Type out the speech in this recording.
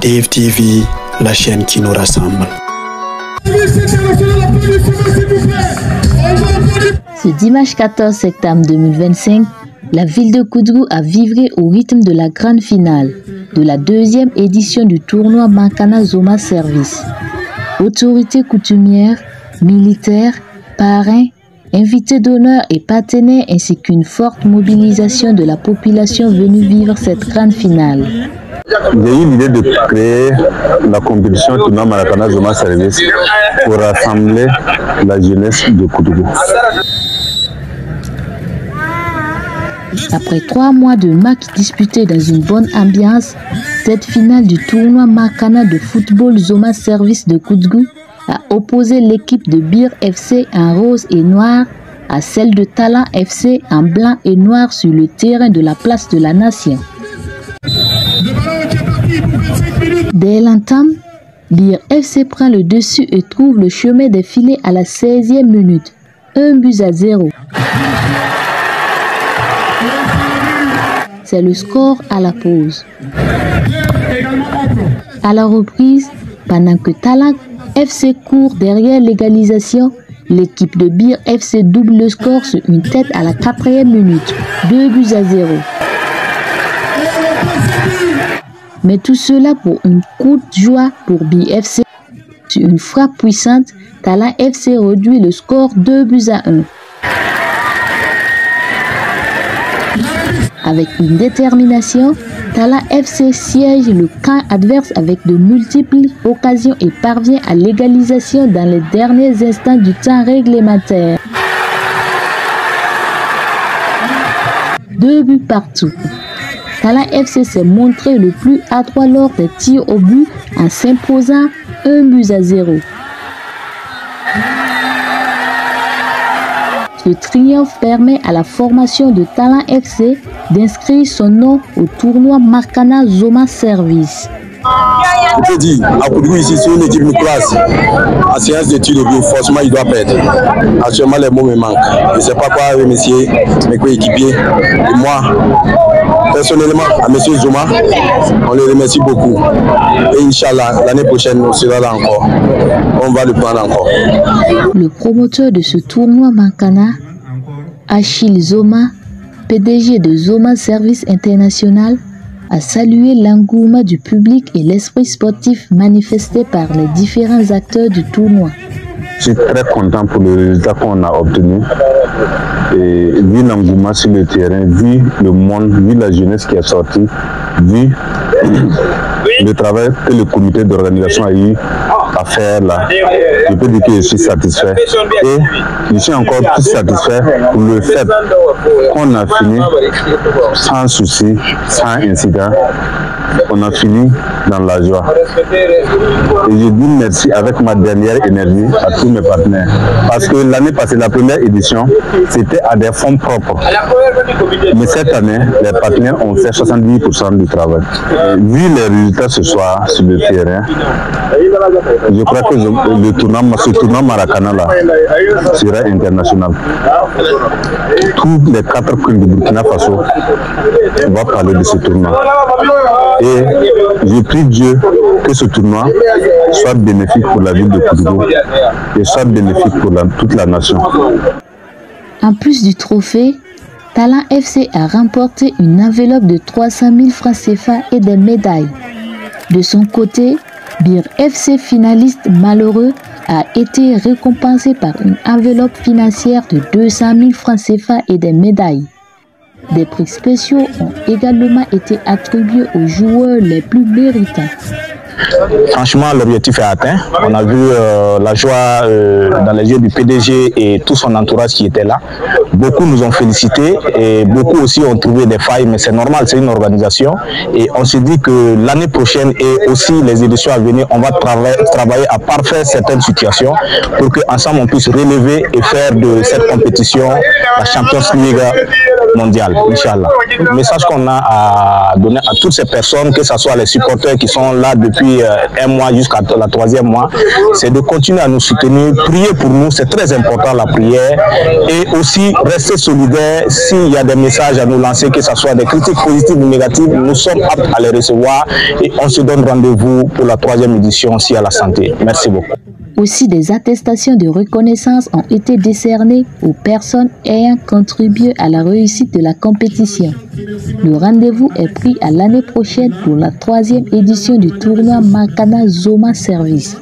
Dave TV, la chaîne qui nous rassemble. Ce dimanche 14 septembre 2025, la ville de Koudgou a vibré au rythme de la grande finale de la deuxième édition du tournoi Makana Zoma Service. Autorités coutumières, militaires, parrains, invités d'honneur et partenaires ainsi qu'une forte mobilisation de la population venue vivre cette grande finale. J'ai eu l'idée de créer la compétition tournoi Makana Zoma Service pour rassembler la jeunesse de Koudgou. Après 3 mois de matchs disputés dans une bonne ambiance, cette finale du tournoi Makana de football Zoma Service de Koudgou a opposé l'équipe de Bir FC en rose et noir à celle de Talent FC en blanc et noir sur le terrain de la place de la Nation. Dès l'entame, Bir FC prend le dessus et trouve le chemin des filets à la 16e minute. 1-0. C'est le score à la pause. À la reprise, pendant que Talent FC court derrière l'égalisation, l'équipe de Bir FC double le score sur une tête à la 4e minute. 2-0. Mais tout cela pour une courte joie pour Bir FC. Sur une frappe puissante, Talent FC réduit le score 2-1. Avec une détermination, Talent FC siège le camp adverse avec de multiples occasions et parvient à l'égalisation dans les derniers instants du temps réglementaire. 2 buts partout. Talent FC s'est montré le plus adroit lors des tirs au but en s'imposant 1-0. Ce triomphe permet à la formation de Talent FC d'inscrire son nom au tournoi Makana Zoma Service. Je peux dire, à Koudgou ici, c'est une équipe de classe. En séance de tir de but, forcément, il doit perdre. Actuellement, les mots me manquent. Je ne sais pas quoi remercier mes coéquipiers. Et moi, personnellement, à M. Zoma, on le remercie beaucoup. Et Inch'Allah, l'année prochaine, on sera là encore. On va le prendre encore. Le promoteur de ce tournoi Makana, Achille Zoma, PDG de Zoma Service International, a salué l'engouement du public et l'esprit sportif manifesté par les différents acteurs du tournoi. Je suis très content pour le résultat qu'on a obtenu. Et vu l'engouement sur le terrain, vu le monde, vu la jeunesse qui est sortie, vu le travail que le comité d'organisation a eu à faire là, je peux dire que je suis satisfait. Et je suis encore plus satisfait pour le fait qu'on a fini sans souci, sans incident. On a fini dans la joie. Et je dis merci avec ma dernière énergie à tous mes partenaires. Parce que l'année passée, la première édition, c'était à des fonds propres. Mais cette année, les partenaires ont fait 70% du travail. Et vu les résultats ce soir sur le terrain, je crois que ce tournoi Makana là sera international. Tous les 4 coins du Burkina Faso vont parler de ce tournoi. Et je prie Dieu que ce tournoi soit bénéfique pour la ville de Koudgou et soit bénéfique pour toute la nation. En plus du trophée, Talent FC a remporté une enveloppe de 300 000 francs CFA et des médailles. De son côté, Bir FC, finaliste malheureux, a été récompensé par une enveloppe financière de 200 000 francs CFA et des médailles. Des prix spéciaux ont également été attribués aux joueurs les plus méritants. Franchement, l'objectif est atteint. On a vu la joie dans les yeux du PDG et tout son entourage qui était là. Beaucoup nous ont félicités et beaucoup aussi ont trouvé des failles, mais c'est normal, c'est une organisation. Et on s'est dit que l'année prochaine et aussi les éditions à venir, on va travailler à parfaire certaines situations pour qu'ensemble on puisse relever et faire de cette compétition la Champions League mondiale, Inch'Allah. Le message qu'on a à donner à toutes ces personnes, que ce soit les supporters qui sont là depuis depuis un mois jusqu'à la 3e mois, c'est de continuer à nous soutenir, prier pour nous, c'est très important la prière, et aussi rester solidaires s'il y a des messages à nous lancer, que ce soit des critiques positives ou négatives, nous sommes aptes à les recevoir et on se donne rendez-vous pour la 3e édition aussi à la santé. Merci beaucoup. Aussi, des attestations de reconnaissance ont été décernées aux personnes ayant contribué à la réussite de la compétition. Le rendez-vous est pris à l'année prochaine pour la 3e édition du tournoi Makana Zoma Service.